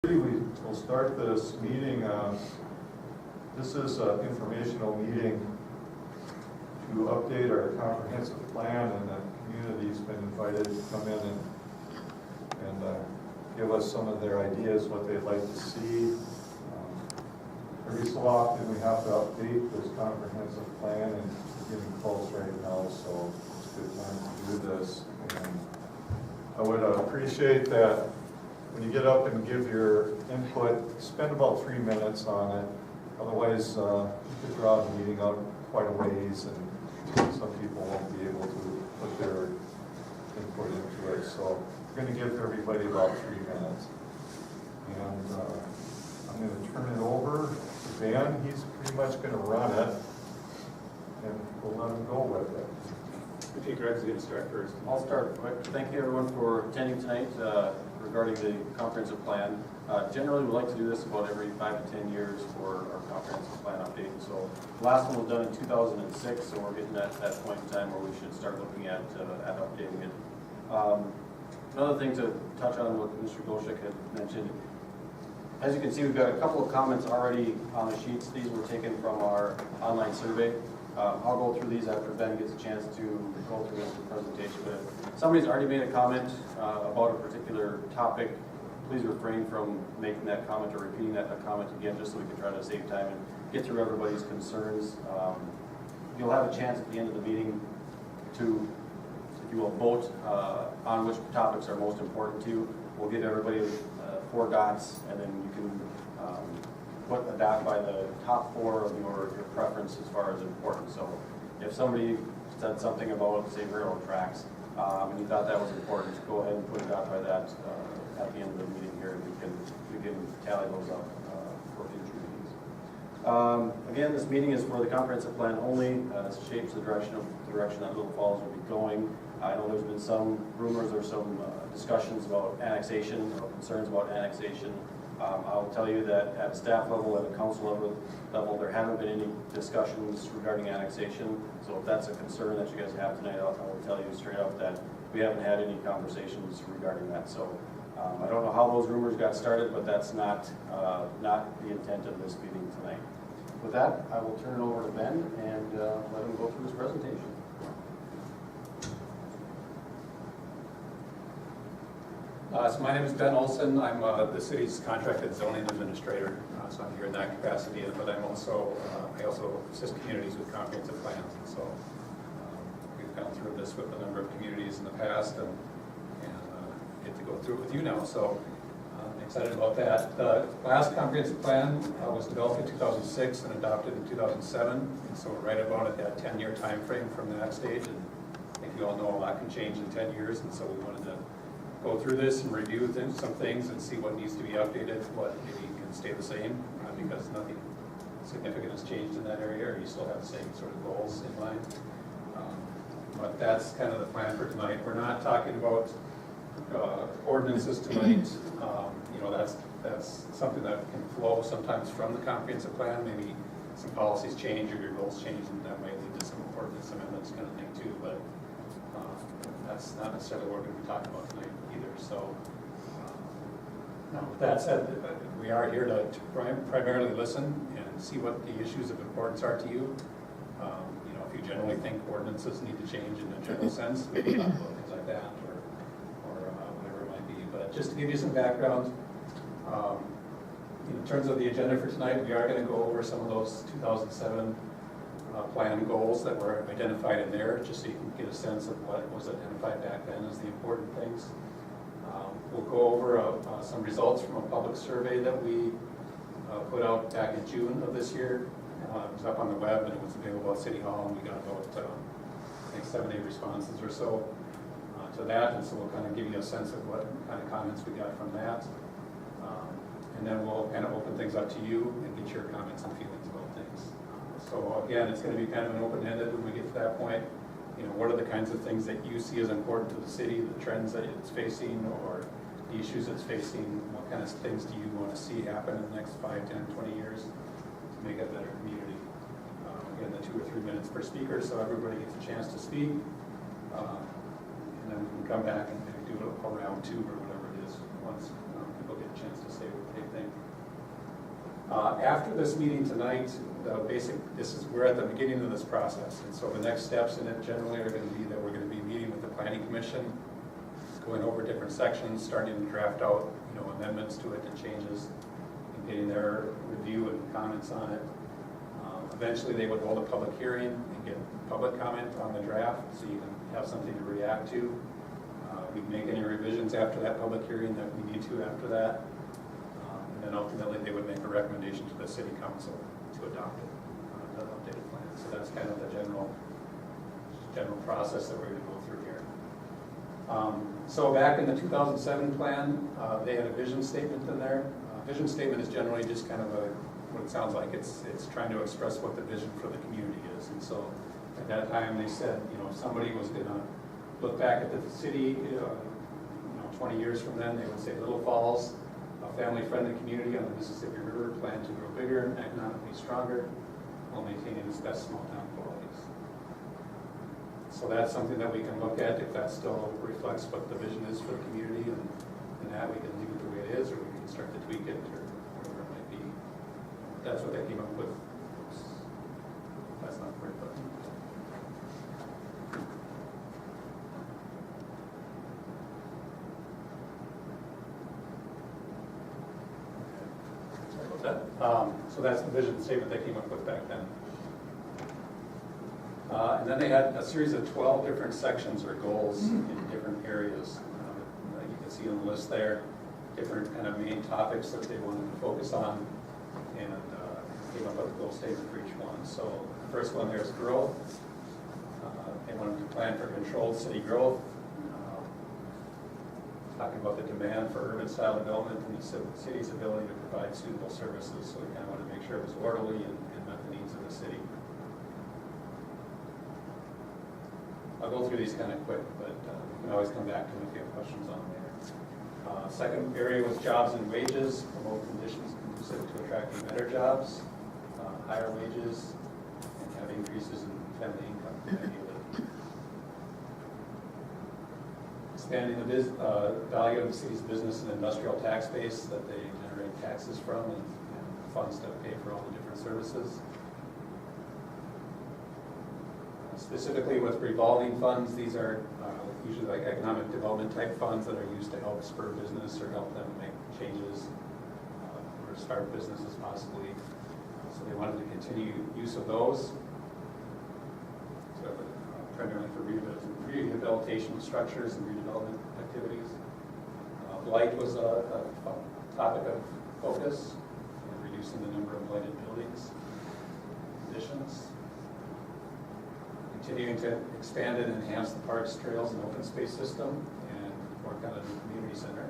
We'll start this meeting. This is an informational meeting to update our comprehensive plan, and the community's been invited to come in and give us some of their ideas, what they'd like to see. Every so often we have to update this comprehensive plan, and it's getting close right now, so it's a good time to do this. And I would appreciate that when you get up and give your input, spend about 3 minutes on it. Otherwise, you could draw the meeting out quite a ways, and some people won't be able to put their input into it. So we're going to give everybody about 3 minutes. And I'm going to turn it over to Ben. He's pretty much going to run it, and we'll let him go with it. Okay, Greg's going to start first. I'll start quick. Thank you everyone for attending tonight regarding the comprehensive plan. Generally, we like to do this about every 5 to 10 years for our comprehensive plan update. So the last one was done in 2006, so we're getting at that point in time where we should start looking at updating it. Another thing to touch on what Mr. Golshik had mentioned, as you can see, we've got a couple of comments already on the sheets. These were taken from our online survey. I'll go through these after Ben gets a chance to go through this presentation. But if somebody's already made a comment about a particular topic, please refrain from making that comment or repeating that comment again, just so we can try to save time and get through everybody's concerns. You'll have a chance at the end of the meeting to, if you will, vote on which topics are most important to you. We'll give everybody 4 dots, and then you can put a dot by the top 4 of your preference as far as important. So if somebody said something about, say, railroad tracks, and you thought that was important, go ahead and put a dot by that at the end of the meeting here, and we can tally those up for future meetings. Again, this meeting is for the comprehensive plan only. It shapes the direction that Little Falls will be going. I know there's been some rumors or some discussions about annexation or concerns about annexation. I'll tell you that at staff level, at a council level, there haven't been any discussions regarding annexation. So if that's a concern that you guys have tonight, I will tell you straight up that we haven't had any conversations regarding that. So I don't know how those rumors got started, but that's not the intent of this meeting tonight. With that, I will turn it over to Ben and let him go through his presentation. So my name is Ben Olson. I'm the city's contracted zoning administrator. So I'm here in that capacity, but I also assist communities with comprehensive plans. And so we've gone through this with a number of communities in the past, and get to go through it with you now. So I'm excited about that. The last comprehensive plan was developed in 2006 and adopted in 2007. And so we're right about at that 10-year time frame from that stage. And I think you all know a lot can change in 10 years, and so we wanted to go through this and review some things and see what needs to be updated, what maybe can stay the same, because nothing significant has changed in that area, or you still have the same sort of goals in mind. But that's kind of the plan for tonight. We're not talking about ordinances tonight. That's something that can flow sometimes from the comprehensive plan. Maybe some policies change or your goals change, and that might lead to some ordinance amendments kind of thing too. But that's not necessarily what we're going to be talking about tonight either. So, with that said, we are here to primarily listen and see what the issues of importance are to you. If you generally think ordinances need to change in a general sense, we can talk about things like that, or whatever it might be. But just to give you some background, in terms of the agenda for tonight, we are going to go over some of those 2007 plan goals that were identified in there, just so you can get a sense of what was identified back then as the important things. We'll go over some results from a public survey that we put out back in June of this year. It was up on the web and it was available at City Hall, and we got about I think 7 or 8 responses or so to that, and so we'll kind of give you a sense of what kind of comments we got from that. And then we'll kind of open things up to you and get your comments and feelings about things. So again, it's going to be kind of an open-ended when we get to that point. What are the kinds of things that you see as important to the city, the trends that it's facing, or the issues it's facing? What kind of things do you want to see happen in the next 5, 10, 20 years to make a better community? Again, the 2 or 3 minutes per speaker, so everybody gets a chance to speak. And then we can come back and maybe do a round 2 or whatever it is once people you'll get a chance to say what they think. After this meeting tonight, we're at the beginning of this process, and so the next steps in it generally are going to be that we're going to be meeting with the Planning Commission, going over different sections, starting to draft out, amendments to it and changes, and getting their review and comments on it. Eventually, they would hold a public hearing and get public comment on the draft, so you can have something to react to. We can make any revisions after that public hearing that we need to after that. And then ultimately, they would make a recommendation to the city council to adopt it, the updated plan. So that's kind of the general process that we're going to go through here. So back in the 2007 plan, they had a vision statement in there. Vision statement is generally just kind of what it sounds like. It's trying to express what the vision for the community is. And so at that time, they said, if somebody was going to look back at the city, 20 years from then, they would say Little Falls, a family-friendly community on the Mississippi River, planned to grow bigger and economically stronger while maintaining its best small-town qualities. So that's something that we can look at if that still reflects what the vision is for the community, and that we can leave it the way it is, or we can start to tweak it, or whatever it might be. That's what they came up with. Oops. That's not the right button. So that's the vision statement they came up with back then. And then they had a series of 12 different sections or goals in different areas. You can see on the list there, different kind of main topics that they wanted to focus on, and came up with a goal statement for each one. So the first one there is growth. They wanted to plan for controlled city growth. Talking about the demand for urban-style development and the city's ability to provide suitable services. So we kind of want to make sure it was orderly and met the needs of the city. I'll go through these kind of quick, but we can always come back to them if you have questions on them later. Second area was jobs and wages, promote conditions conducive to attracting better jobs, higher wages, and have increases in family income ideally. Expanding the value of the city's business and industrial tax base that they generate taxes from and funds to pay for all the different services. Specifically with revolving funds, these are usually like economic development type funds that are used to help spur business or help them make changes or start businesses possibly. So they wanted to continue use of those. So primarily for rehabilitation of structures and redevelopment activities. Blight was a topic of focus, reducing the number of blighted buildings, conditions. Continuing to expand and enhance the parks, trails, and open space system, and work on a new community center.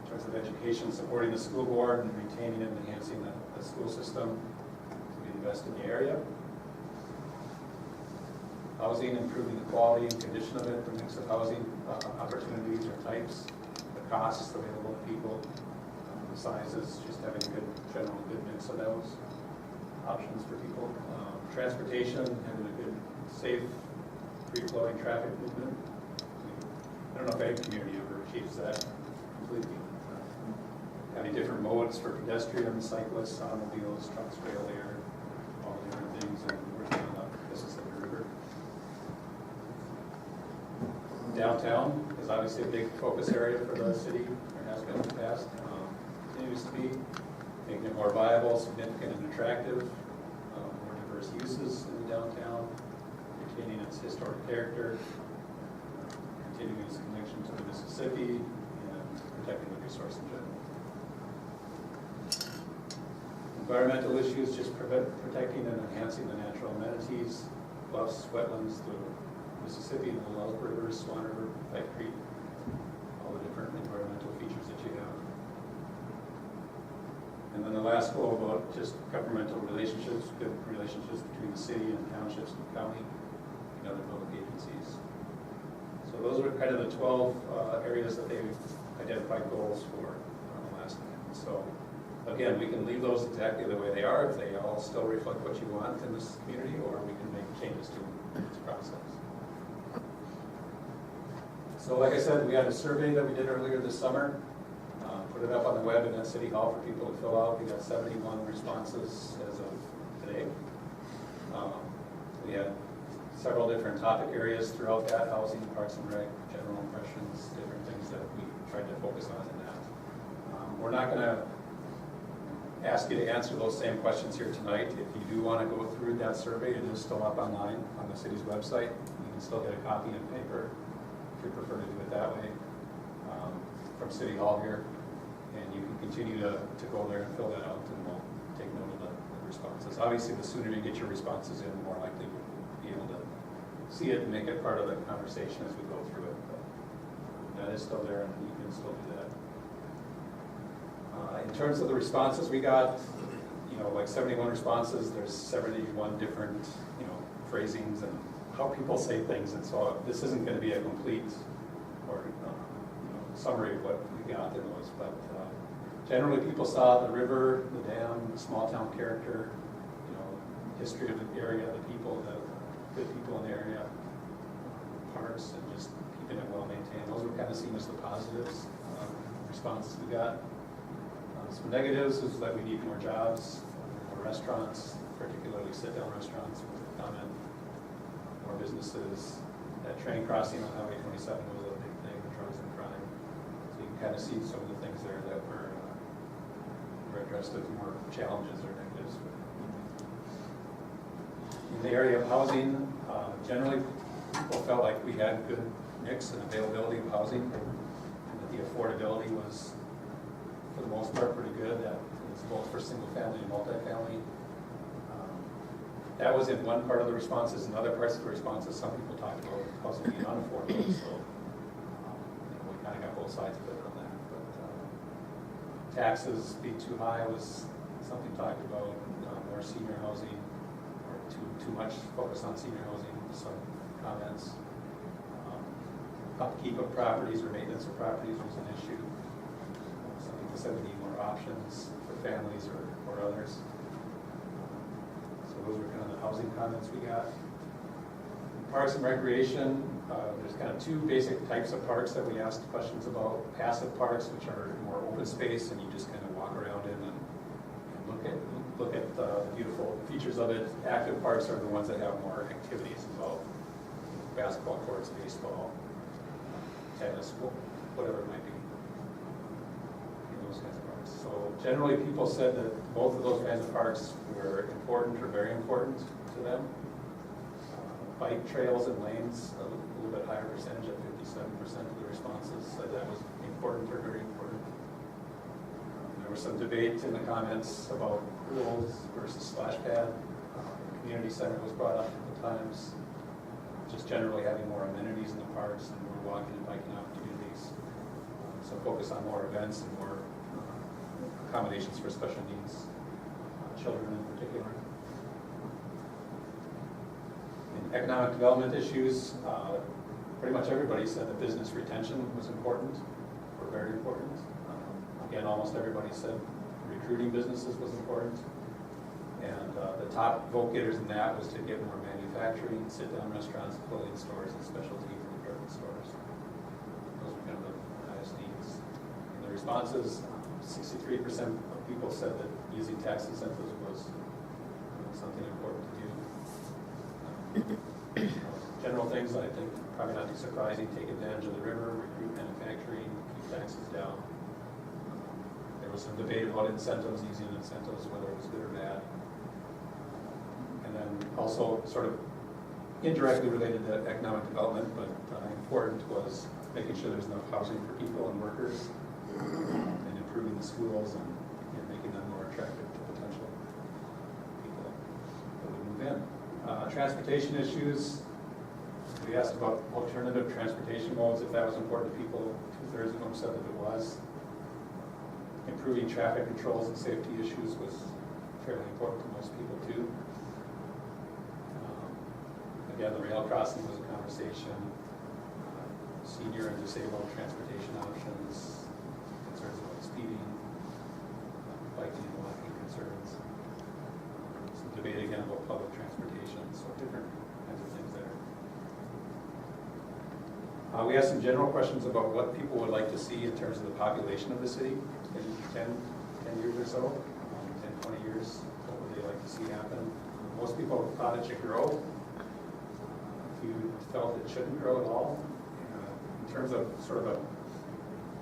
In terms of education, supporting the school board and maintaining and enhancing the school system to be the best in the area. Housing, improving the quality and condition of it, the mix of housing opportunities or types, the costs available to people, the sizes, just having a general good mix of those options for people. Transportation, having a good, safe, free-flowing traffic movement. I don't know if any community ever achieves that completely. Having different modes for pedestrians, cyclists, automobiles, trucks, rail air, all the different things, and working on the Mississippi River. Downtown is obviously a big focus area for the city, or has been in the past. Continues to be, making it more viable, significant, and attractive, more diverse uses in the downtown, retaining its historic character, continuing its connection to the Mississippi, and protecting the resource in general. Environmental issues, just protecting and enhancing the natural amenities, bluffs, wetlands, the Mississippi, the Little Elk River, Swan River, Pipe Creek, all the different environmental features that you have. And then the last goal about just governmental relationships, good relationships between the city and townships and county and other public agencies. So those are kind of the 12 areas that they identified goals for on the last time. So again, we can leave those exactly the way they are if they all still reflect what you want in this community, or we can make changes to this process. So like I said, we had a survey that we did earlier this summer, put it up on the web and at City Hall for people to fill out. We got 71 responses as of today. We had several different topic areas throughout that: housing, parks and rec, general impressions, different things that we tried to focus on in that. We're not going to ask you to answer those same questions here tonight. If you do want to go through that survey, it is still up online on the city's website. You can still get a copy in paper if you prefer to do it that way from City Hall here. And you can continue to go there and fill that out, and we'll take note of the responses. Obviously, the sooner you get your responses in, the more likely we'll be able to see it and make it part of the conversation as we go through it. But that is still there, and you can still do that. In terms of the responses we got, like 71 responses, there's 71 different, phrasings and how people say things. And so this isn't going to be a complete or summary of what we got in those. But generally people saw the river, the dam, the small town character, history of the area, the people, the good people in the area, parks, and just keeping it well maintained. Those were kind of seen as the positives responses we got. Some negatives is that we need more jobs, more restaurants, particularly sit-down restaurants with a comment, more businesses. That train crossing on Highway 27 was a big thing, the drugs and crime. So you can kind of see some of the things there that were addressed as more challenges or negatives. In the area of housing, generally people felt like we had good mix and availability of housing, and that the affordability was, for the most part, pretty good. That is both for single family and multifamily. That was in one part of the responses. In other parts of the responses, some people talked about housing being unaffordable. So we kind of got both sides of it on that. But taxes being too high was something talked about. More senior housing, or too much focus on senior housing. Some comments. Upkeep of properties or maintenance of properties was an issue. Some people said we need more options for families or others. So those were kind of the housing comments we got. In parks and recreation, there's kind of two basic types of parks that we asked questions about. Passive parks, which are more open space and you just kind of walk around in and look at the beautiful features of it. Active parks are the ones that have more activities involved. Basketball courts, baseball, tennis, whatever it might be. Those kinds of parks. So generally people said that both of those kinds of parks were important or very important to them. Bike trails and lanes, a little bit higher percentage at 57% of the responses said that was important or very important. There was some debate in the comments about pools versus splash pad. The community center was brought up a couple times. Just generally having more amenities in the parks and more walking and biking opportunities. So focus on more events and more accommodations for special needs, children in particular. In economic development issues, pretty much everybody said that business retention was important, or very important. Again, almost everybody said recruiting businesses was important. And the top vote getters in that was to get more manufacturing, sit-down restaurants, clothing stores, and specialty food department stores. Those were kind of the highest needs. In the responses, 63% of people said that using tax incentives was something important to do. General things I think probably not too surprising: take advantage of the river, recruit manufacturing, keep taxes down. There was some debate about incentives, using incentives, whether it was good or bad. And then also sort of indirectly related to economic development, but important, was making sure there's enough housing for people and workers, and improving the schools and making them more attractive to potential people that would move in. Transportation issues, we asked about alternative transportation modes, if that was important to people. 2/3 of them said that it was. Improving traffic controls and safety issues was fairly important to most people too. Again, the rail crossing was a conversation. Senior and disabled transportation options, concerns about speeding, biking and walking concerns. Some debate again about public transportation, so different kinds of things there. We have some general questions about what people would like to see in terms of the population of the city in 10 years or so, 10, 20 years. What would they like to see happen? Most people thought it should grow. A few felt it shouldn't grow at all. In terms of sort of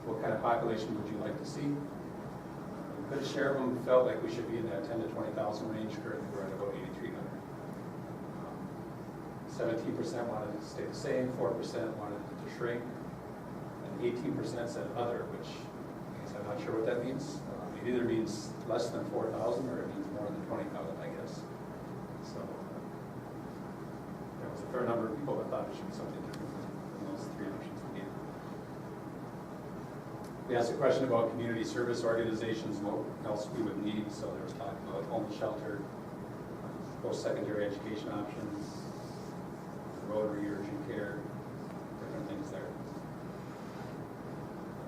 what kind of population would you like to see? A good share of them felt like we should be in that 10 to 20,000 range. Currently we're at about 8,300. 17% wanted it to stay the same, 4% wanted it to shrink, and 18% said other, which I guess I'm not sure what that means. It either means less than 4,000 or it means more than 20,000, I guess. So there was a fair number of people that thought it should be something different than those three options we gave. We asked a question about community service organizations, what else we would need. So there was talk about homeless shelter, post-secondary education options, Rotary, urgent care, different things there.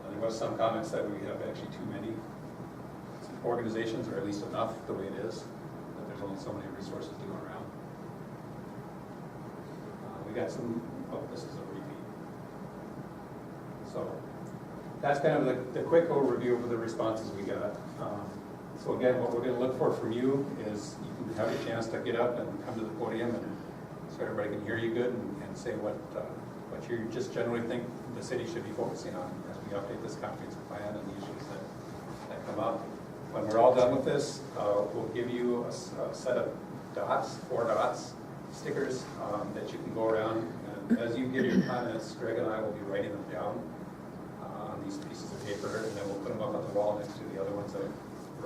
There was some comments that we have actually too many organizations, or at least enough the way it is, that there's only so many resources to go around. We got some, oh, this is a repeat. So that's kind of the quick overview of the responses we got. So again, what we're going to look for from you is you can have a chance to get up and come to the podium and so everybody can hear you good and say what you just generally think the city should be focusing on as we update this comprehensive plan and the issues that come up. When we're all done with this, we'll give you a set of dots, 4 dots, stickers that you can go around. And as you give your comments, Greg and I will be writing them down on these pieces of paper, and then we'll put them up on the wall next to the other ones that are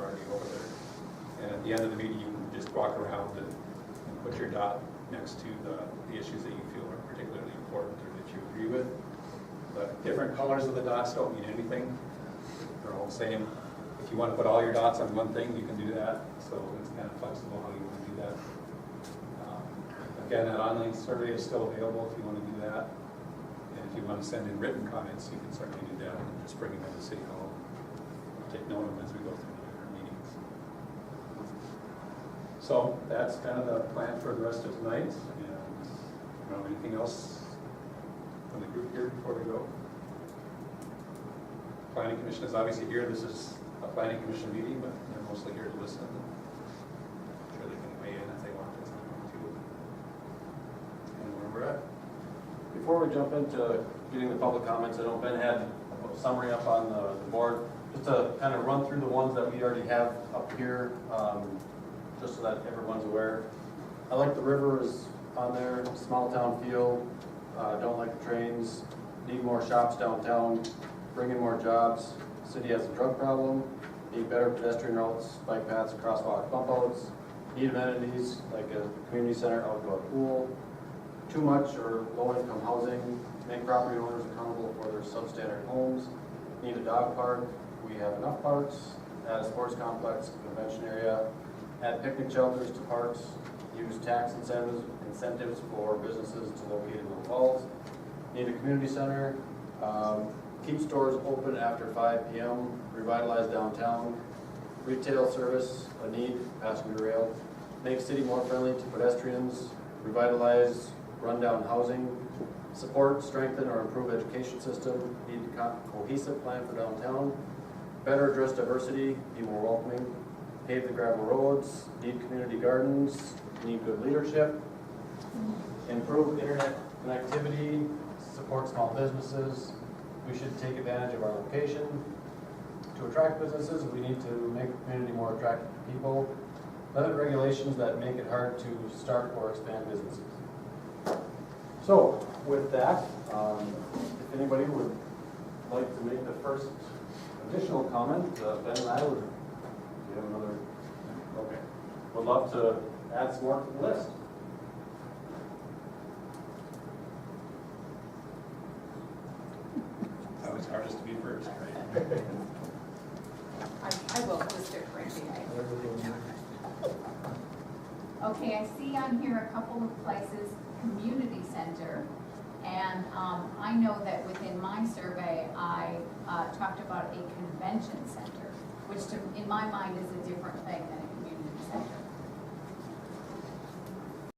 already over there. And at the end of the meeting, you can just walk around and put your dot next to the issues that you feel are particularly important or that you agree with. The different colors of the dots don't mean anything. They're all the same. If you want to put all your dots on one thing, you can do that. So it's kind of flexible how you want to do that. Again, that online survey is still available if you want to do that. And if you want to send in written comments, you can certainly do that and just bring them into City Hall. We'll take note of them as we go through our meetings. So that's kind of the plan for the rest of tonight. And anything else from the group here before we go? Planning Commission is obviously here. This is a Planning Commission meeting, but they're mostly here to listen. I'm sure they can weigh in if they want to. And where we're at. Before we jump into getting the public comments, I know Ben had a summary up on the board, just to kind of run through the ones that we already have up here, just so that everyone's aware. I like the river is on there, small town feel, don't like the trains, need more shops downtown, bring in more jobs, city has a drug problem, need better pedestrian routes, bike paths, crosswalk bump outs, need amenities like a community center, outdoor pool, too much or low income housing, make property owners accountable for their substandard homes, need a dog park, we have enough parks, add a sports complex, convention area, add picnic shelters to parks, use tax incentives for businesses to locate in the falls, need a community center, keep stores open after 5 p.m., revitalize downtown, retail service, a need, passenger rail, make city more friendly to pedestrians, revitalize rundown housing, support, strengthen, or improve education system, need a cohesive plan for downtown, better address diversity, be more welcoming, pave the gravel roads, need community gardens, need good leadership, improve internet connectivity, support small businesses, we should take advantage of our location. To attract businesses, we need to make the community more attractive to people. Limit regulations that make it hard to start or expand businesses. So, with that, if anybody would like to make the first additional comment, Ben and I would, do you have another? Okay. Would love to add some more to the list. Always hardest to be first, right? I will, Mr. Frankie. Okay, I see on here a couple of places, community center, and I know that within my survey, I talked about a convention center, which in my mind is a different thing than a